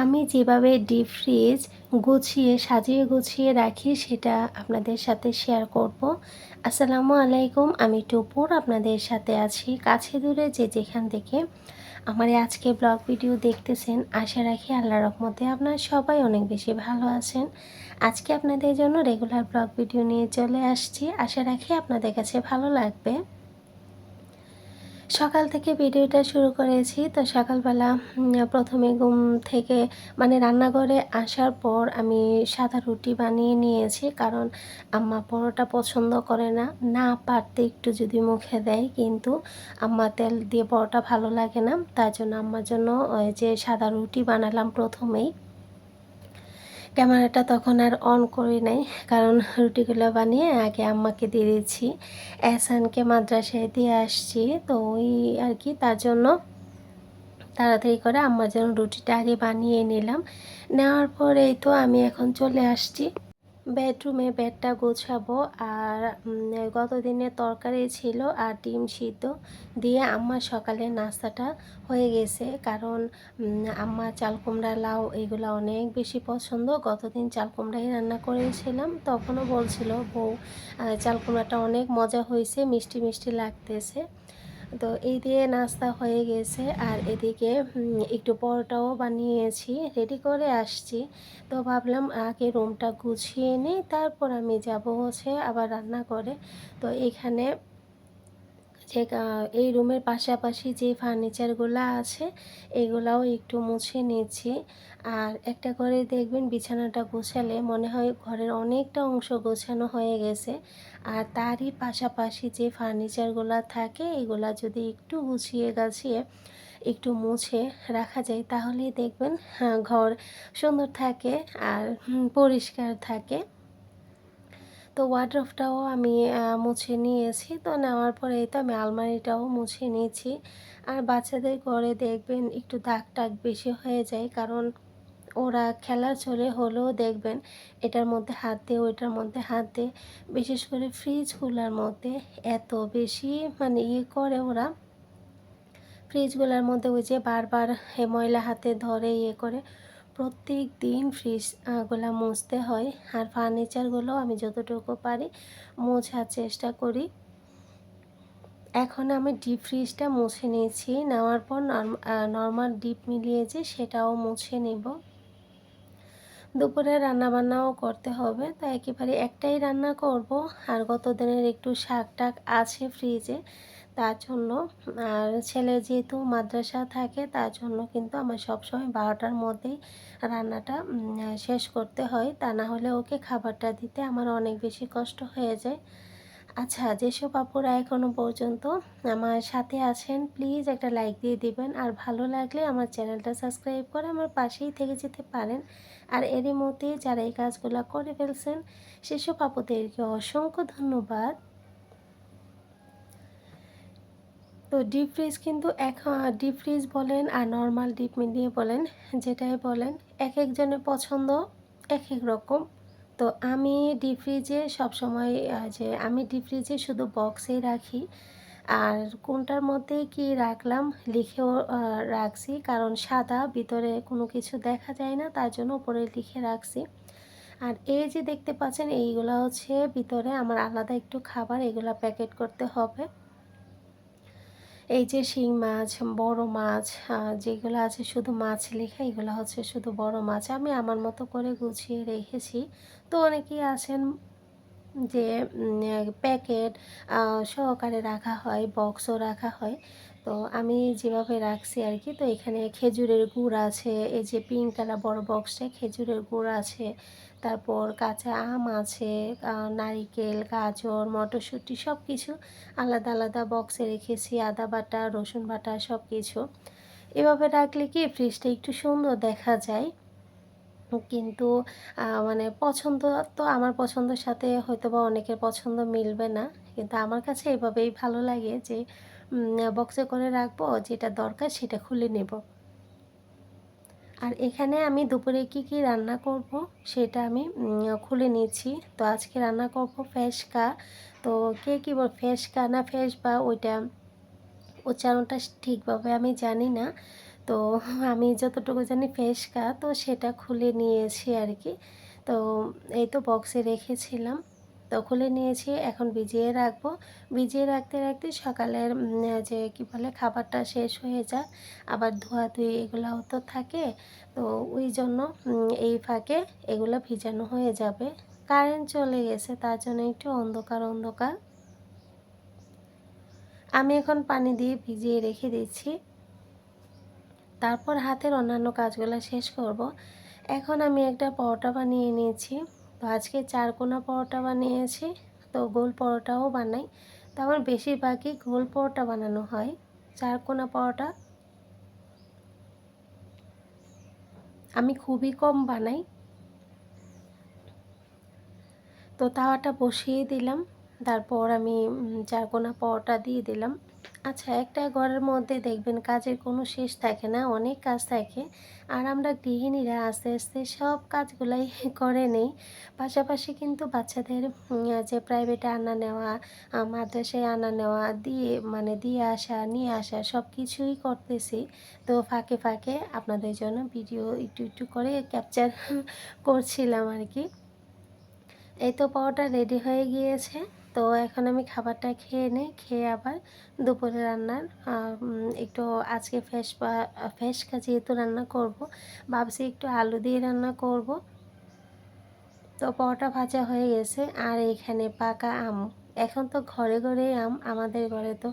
আমি যেভাবে deep fridge গুছিয়ে সাজিয়ে গুছিয়ে রাখি সেটা আপনাদের সাথে শেয়ার করব। আসসালামু আলাইকুম, আমি টুপুর আপনাদের সাথে আছি কাছে দূরে যে যেখান থেকে আমার এই আজকে ব্লগ ভিডিও দেখতেছেন। আশা রাখি আল্লাহর রহমতে আপনারা সবাই অনেক বেশি ভালো আছেন। আজকে আপনাদের জন্য রেগুলার ব্লগ ভিডিও নিয়ে চলে আসছি, আশা রাখি আপনাদের কাছে ভালো লাগবে। সকাল থেকে ভিডিওটা শুরু করেছি। তো সকালবেলা প্রথমে ঘুম থেকে রান্নাঘরে আসার পর আমি সাদা রুটি বানিয়ে নিয়েছি, কারণ আম্মা পরোটা পছন্দ করে না, না পারতে একটু যদি মুখে দেয়, কিন্তু আম্মা তেল দিয়ে পরোটা ভালো লাগে না। তার জন্য আম্মার জন্য ওই যে সাদা রুটি বানালাম প্রথমেই। ক্যামেরাটা তখন আর অন করি নাই, কারণ রুটিগুলো বানিয়ে আগে আম্মাকে দিয়ে দিচ্ছি। এহসানকে মাদ্রাসায় দিয়ে আসছি, তো ওই আর কি, তার জন্য তাড়াতাড়ি করে আম্মার জন্য রুটিটা আগে বানিয়ে নিলাম। নেওয়ার পরে এই তো আমি এখন চলে আসছি বেডরুমে, বেডটা গোছাবো। আর গত দিনের তরকারি ছিল আর ডিম সিদ্ধ দিয়ে আম্মার সকালের নাস্তাটা হয়ে গেছে, কারণ আম্মা চাল কুমড়া লাউ এগুলো অনেক বেশি পছন্দ। গতদিন চাল কুমড়াই রান্না করেছিলাম, তখনও বলছিল বউ চাল কুমড়াটা অনেক মজা হয়েছে, মিষ্টি মিষ্টি লাগতেছে। তো এই দিয়ে নাস্তা হয়ে গেছে। আর এদিকে একটু পরোটাও বানিয়েছি, রেডি করে আসছি। তো ভাবলাম আগে রুমটা গুছিয়ে নিই, তারপর আমি যাব হচ্ছে আবার রান্না করে। তো এখানে যে এই রুমের পাশাপাশি যে ফার্নিচারগুলো আছে এগুলাও একটু মুছে নিচ্ছি। আর একটা করে দেখবেন বিছানাটা গোছালে মনে হয় ঘরের অনেকটা অংশ গোছানো হয়ে গেছে। আর তারই পাশাপাশি যে ফার্নিচারগুলো থাকে এগুলা যদি একটু গুছিয়ে গাছিয়ে একটু মুছে রাখা যায়, তাহলেই দেখবেন ঘর সুন্দর থাকে আর পরিষ্কার থাকে। তো ওয়ার্ডরোবটাও আমি মুছে নিয়েছি। তো নেওয়ার পরে এই তো আমি আলমারিটাও মুছে নিয়েছি। আর বাচ্চাদের ঘরে দেখবেন একটু দাগ টাগ বেশি হয়ে যায়, কারণ ওরা খেলার ছলে হলেও দেখবেন এটার মধ্যে হাত দিয়ে ওইটার মধ্যে হাত দিয়ে, বিশেষ করে ফ্রিজগুলোর মধ্যে এত বেশি ইয়ে করে ওরা। ফ্রিজগুলোর মধ্যে ওই যে বারবার ময়লা হাতে ধরে ইয়ে করে। প্রত্যেক দিন ফ্রিজ গুলা মুছতে হয়। আর ফার্নিচারগুলো আমি যতটুকু পারি মোছার চেষ্টা করি। এখন আমি ডিপ ফ্রিজটা মুছে নিয়েছি, নেওয়ার পর নর্মাল ডিপ মিলিয়েছি সেটাও মুছে নেব। দুপুরে রান্নাবান্নাও করতে হবে, তো একেবারে একটাই রান্না করব। আর গত দিনের একটু শাক টাক আছে ফ্রিজে, তার জন্য। আর ছেলে যেহেতু মাদ্রাসা থাকে, তার জন্য কিন্তু আমার সবসময় 12টার মধ্যেই রান্নাটা শেষ করতে হয়, তা না হলে ওকে খাবারটা দিতে আমার অনেক বেশি কষ্ট হয়ে যায়। আচ্ছা, যেসব আপুরা এখনও পর্যন্ত আমার সাথে আছেন প্লিজ একটা লাইক দিয়ে দিবেন, আর ভালো লাগলে আমার চ্যানেলটা সাবস্ক্রাইব করে আমার পাশেই থেকে যেতে পারেন। আর এরই মধ্যে যারা এই কাজগুলো করে ফেলছেন সেসব আপুদেরকে অসংখ্য ধন্যবাদ। তো ডিপ ফ্রিজ কিন্তু ডিপ ফ্রিজ বলেন আর নর্মাল ডিপ মিলিয়ে বলেন, যেটাই বলেন, এক একজনের পছন্দ এক এক রকম। তো আমি ডিপ ফ্রিজে সবসময় আমি ডিপ ফ্রিজে শুধু বক্সেই রাখি। আর কোনটার মধ্যে কি রাখলাম লিখেও রাখছি, কারণ সাদা ভিতরে কোনো কিছু দেখা যায় না, তার জন্য উপরে লিখে রাখছি। আর এই যে দেখতে পাচ্ছেন এইগুলা হচ্ছে ভিতরে আমার আলাদা একটু খাবার, এগুলা প্যাকেট করতে হবে। এই যে শিং মাছ, বড় মাছ যেগুলো আছে শুধু মাছ লেখা, এগুলো হচ্ছে শুধু বড় মাছ, আমি আমার মতো করে গুছিয়ে রেখেছি। তো অনেকেই আছেন যে প্যাকেট সহকারে রাখা হয়, বক্সও রাখা হয়। তো আমি যেভাবে রাখছি আর কি। তো এখানে খেজুরের গুড় আছে, এই যে পিঙ্ক কালার বড় বক্সটায় খেজুরের গুড় আছে, তারপর কাঁচা আম আছে, নারিকেল, গাজর, মটরশুঁটি সব কিছু আলাদা আলাদা বক্সে রেখেছি, আদা বাটা, রসুন বাটা সব কিছু। এভাবে রাখলে কি ফ্রিজটা একটু সুন্দর দেখা যায়। কিন্তু পছন্দ, তো আমার পছন্দের সাথে হয়তোবা অনেকের পছন্দ মিলবে না, কিন্তু আমার কাছে এভাবেই ভালো লাগে যে বক্সে করে রাখবো, যেটা দরকার সেটা খুলে নেব। আর এখানে আমি দুপুরে কি রান্না করব সেটা আমি খুলে নিচ্ছি। তো আজকে রান্না করব ফেসকা। তো কে কী বল, ফেসকা না ফেস বা ওইটা উচ্চারণটা ঠিকভাবে আমি জানি না। তো আমি যতটুকু জানি ফেসকা, তো সেটা খুলে নিয়েছি আর কি। তো এই তো বক্সে রেখেছিলাম, তো খুলে নিয়েছি, এখন ভিজিয়ে রাখবো। ভিজিয়ে রাখতে রাখতে সকালের যে কি বলে খাবারটা শেষ হয়ে যায়, আবার ধোয়াধুয়ি এগুলাও তো থাকে। তো ওই জন্য এই ফাঁকে এগুলো ভিজানো হয়ে যাবে। কারেন্ট চলে গেছে, তার জন্য একটু অন্ধকার অন্ধকার। আমি এখন পানি দিয়ে ভিজিয়ে রেখে দিচ্ছি, তারপর হাতের অন্যান্য কাজগুলো শেষ করব। এখন আমি একটা পরোটা বানিয়ে নিয়েছি। তো আজকে 4 কোনা পরোটা বানিয়েছি। তো গোল পরোটাও বানাই, তো আমার বেশিরভাগই গোল পরোটা বানানো হয়। 4 কোনা পরোটা আমি খুবই কম বানাই। তো তাওয়াটা বসিয়ে দিলাম, তারপর আমি 4 কোনা পরোটা দিয়ে দিলাম। আচ্ছা, একটা ঘরের মধ্যে দেখবেন কাজের কোনো শেষ থাকে না, অনেক কাজ থাকে। আর আমরা গৃহিণীরা আস্তে আস্তে সব কাজগুলাই করে নেই। পাশাপাশি কিন্তু বাচ্চাদের যে প্রাইভেটে আনা নেওয়া, মাদ্রাসায় আনা নেওয়া, দিয়ে আসা নিয়ে আসা সব কিছুই করতেছি। তো ফাঁকে ফাঁকে আপনাদের জন্য ভিডিও একটু একটু করে ক্যাপচার করছিলাম আর কি। এই তো পাওয়াটা রেডি হয়ে গিয়েছে। তো এখন আমি খাবারটা খেয়ে নিই, খেয়ে আবার দুপুরে রান্নার একটু আজকে ফেসকা যেহেতু রান্না করব, ভাবছি একটু আলু দিয়ে রান্না করব। তো পরোটা ভাজা হয়ে গেছে, আর এখানে পাকা আম। এখন তো ঘরে ঘরেই আম, আমাদের ঘরে তো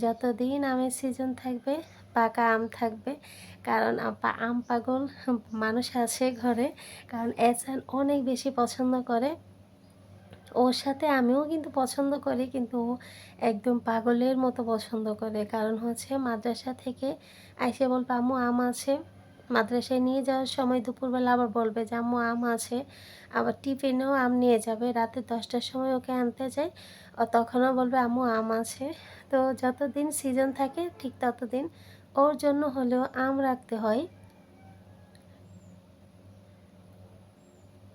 যতদিন আমের সিজন থাকবে পাকা আম থাকবে। কারণ আম পাগল মানুষ আছে ঘরে, কারণ এসান অনেক বেশি পছন্দ করে। ওর সাথে আমিও কিন্তু পছন্দ করি, কিন্তু ও একদম পাগলের মতো পছন্দ করে। কারণ হচ্ছে মাদ্রাসা থেকে আইসে বলবে আম্মু আম আছে, মাদ্রাসায় নিয়ে যাওয়ার সময় দুপুরবেলা আবার বলবে যে আম্মু আম আছে, আবার টিফিনেও আম নিয়ে যাবে। রাতে 10টার সময় ওকে আনতে যাই, ও তখনও বলবে আম্মু আম আছে। তো যতদিন সিজন থাকে ঠিক ততদিন ওর জন্য হলেও আম রাখতে হয়।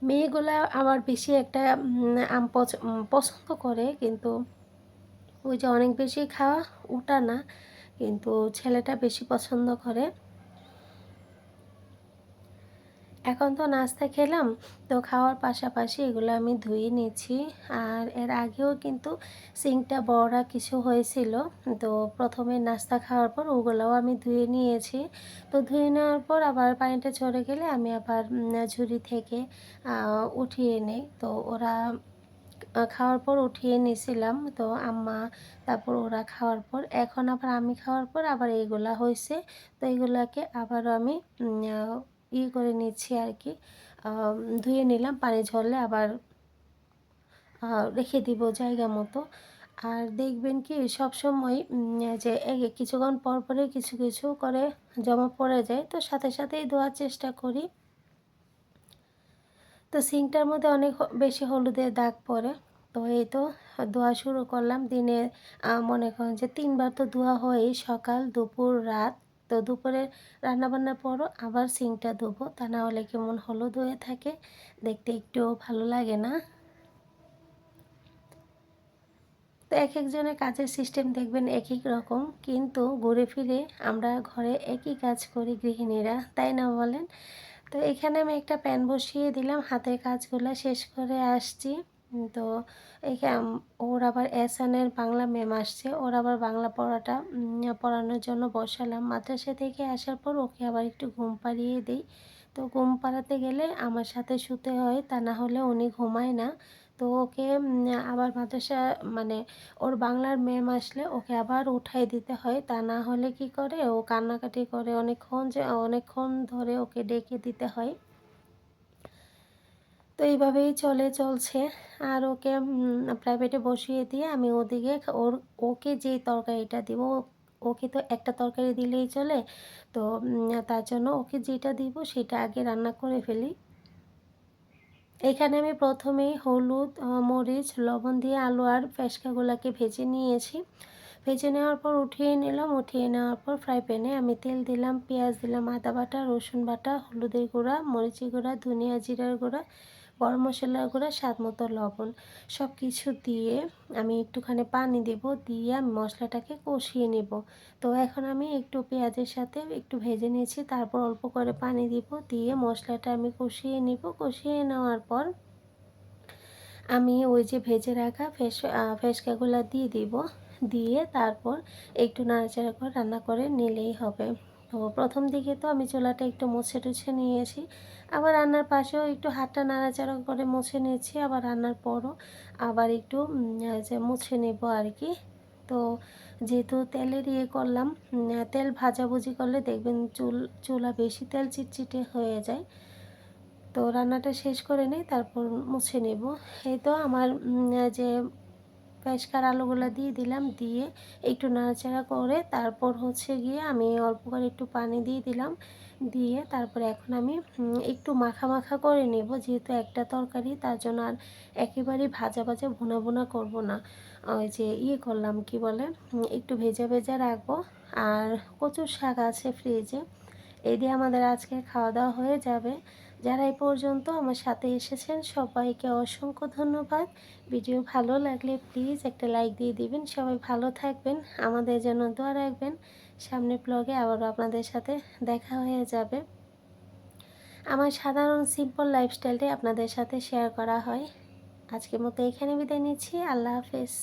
মেয়েগুলা আবার বেশি একটা আম পছন্দ করে, কিন্তু ওই যে অনেক বেশি খাওয়া ওটা না, কিন্তু ছেলেটা বেশি পছন্দ করে। এখন তো নাস্তা খেলাম, তো খাওয়ার পাশাপাশি এগুলো আমি ধুয়ে নিচ্ছি। আর এর আগেও কিন্তু সিঙ্কটা বড়া কিছু হয়েছিল, তো প্রথমে নাস্তা খাওয়ার পর ওগুলোও আমি ধুয়ে নিয়েছি। তো ধুয়ে নেওয়ার পর আবার পানিটা ঝরে গেলে আমি আবার ঝুড়ি থেকে উঠিয়ে নিই। তো ওরা খাওয়ার পর উঠিয়ে নিয়েছিলাম, তো আম্মা, তারপর ওরা খাওয়ার পর এখন আবার আমি খাওয়ার পর আবার এইগুলা হয়েছে। তো এইগুলাকে আবারও আমি করে নিচ্ছি আর কি, ধুয়ে নিলাম, পানি ঝরলে আবার রেখে দিব জায়গা মতো। আর দেখবেন কি সবসময় যে কিছুক্ষণ পর পরে কিছু কিছু করে জমা পড়ে যায়, তো সাথে সাথেই ধোয়ার চেষ্টা করি। তো সিঙ্কটার মধ্যে অনেক বেশি হলুদের দাগ পড়ে। তো এই তো ধোয়া শুরু করলাম দিনে, মনে করেন যে 3বার তো ধোয়া হয়ই, সকাল দুপুর রাত। তো দুপুরে রান্নাবান্নার পরও আবার সিঙ্কটা ধোবো, তা না হলে কেমন হলুদ হয়ে থাকে, দেখতে একটুও ভালো লাগে না। তো এক একজনের কাজের সিস্টেম দেখবেন এক এক রকম, কিন্তু ঘুরে ফিরে আমরা ঘরে একই কাজ করি গৃহিণীরা, তাই না বলেন? তো এখানে আমি একটা প্যান বসিয়ে দিলাম, হাতের কাজগুলো শেষ করে আসছি। তো এখানে ওর আবার এসানের বাংলা ম্যাম আসছে, ওর আবার বাংলা পড়াটা পড়ানোর জন্য বসালাম। মাদ্রাসা থেকে আসার পর ওকে আবার একটু ঘুম পাড়িয়ে দিই। তো ঘুম পাড়াতে গেলে আমার সাথে শুতে হয়, তা না হলে উনি ঘুমায় না। তো ওকে আবার মাদ্রাসা মানে ওর বাংলার ম্যাম আসলে ওকে আবার উঠাই দিতে হয়, তা না হলে কি করে ও কান্নাকাটি করে অনেকক্ষণ ধরে ওকে ডেকে দিতে হয়। তো এইভাবেই চলছে। আর ওকে প্রাইভেটে বসিয়ে দিয়ে আমি ওদিকে ওকে যেই তরকারিটা দিব, ওকে তো একটা তরকারি দিলেই চলে। তো তার জন্য ওকে যেটা দিব সেটা আগে রান্না করে ফেলি। এখানে আমি প্রথমেই হলুদ, মরিচ, লবণ দিয়ে আলু আর ফেসকাগুলোকে ভেজে নিয়েছি। ভেজে নেওয়ার পর উঠিয়ে নিলাম। উঠিয়ে নেওয়ার পর ফ্রাই প্যানে আমি তেল দিলাম, পেঁয়াজ দিলাম, আদা বাটা, রসুন বাটা, হলুদের গুঁড়া, মরিচের গুঁড়া, ধনিয়া জিরার গুঁড়া, গরম মশলার গুঁড়া, স্বাদ মতো লবণ সব কিছু দিয়ে আমি একটুখানি পানি দেব, দিয়ে আমি মশলাটাকে কষিয়ে নেব। তো এখন আমি একটু পেঁয়াজের সাথে একটু ভেজে নিয়েছি, তারপর অল্প করে পানি দিব, দিয়ে মশলাটা আমি কষিয়ে নিব। কষিয়ে নেওয়ার পর আমি ওই যে ভেজে রাখা ফেসকাগুলো দিয়ে দিব, দিয়ে তারপর একটু নাড়াচাড়া করে রান্না করে নিলেই হবে। তো প্রথম দিকে তো আমি চুলাটা একটু মুছে টুছে নিয়েছি, আবার রান্নার পাশেও একটু হাতটা নাড়াচাড়া করে মুছে নিয়েছি, আবার রান্নার পরও আবার একটু যে মুছে নেব আর কি। তো যেহেতু তেলের করলাম, তেল ভাজাভুজি করলে দেখবেন চুলা বেশি তেল চিটচিটে হয়ে যায়। তো রান্নাটা শেষ করে নিই, তারপর মুছে নেব। এই তো আমার যে পেশকার আলুগুলো দিয়ে দিলাম, দিয়ে একটু নাড়াচাড়া করে তারপর হচ্ছে গিয়ে আমি অল্প করে একটু পানি দিয়ে দিলাম, দিয়ে তারপরে এখন আমি একটু মাখা মাখা করে নেব, যেহেতু একটা তরকারি, তার জন্য আর একেবারেই ভাজা ভাজা ভুনা ভুনা করব না। ওই যে করলাম কি বলে, একটু ভেজা ভেজা রাখবো। আর কচুর শাক আছে ফ্রিজে, এই দিয়ে আমাদের আজকে খাওয়া দাওয়া হয়ে যাবে। যারা এই পর্যন্ত আমার সাথে এসেছেন সবাইকে অসংখ্য ধন্যবাদ। ভিডিও ভালো লাগলে প্লিজ একটা লাইক দিয়ে দিবেন। সবাই ভালো থাকবেন, আমাদের জন্য দোয়া রাখবেন। সামনের ব্লগে আবারও আপনাদের সাথে দেখা হয়ে যাবে। আমার সাধারণ সিম্পল লাইফস্টাইলটাই আপনাদের সাথে শেয়ার করা হয়। আজকের মতো এখানে বিদায় নিচ্ছি। আল্লাহ হাফেজ।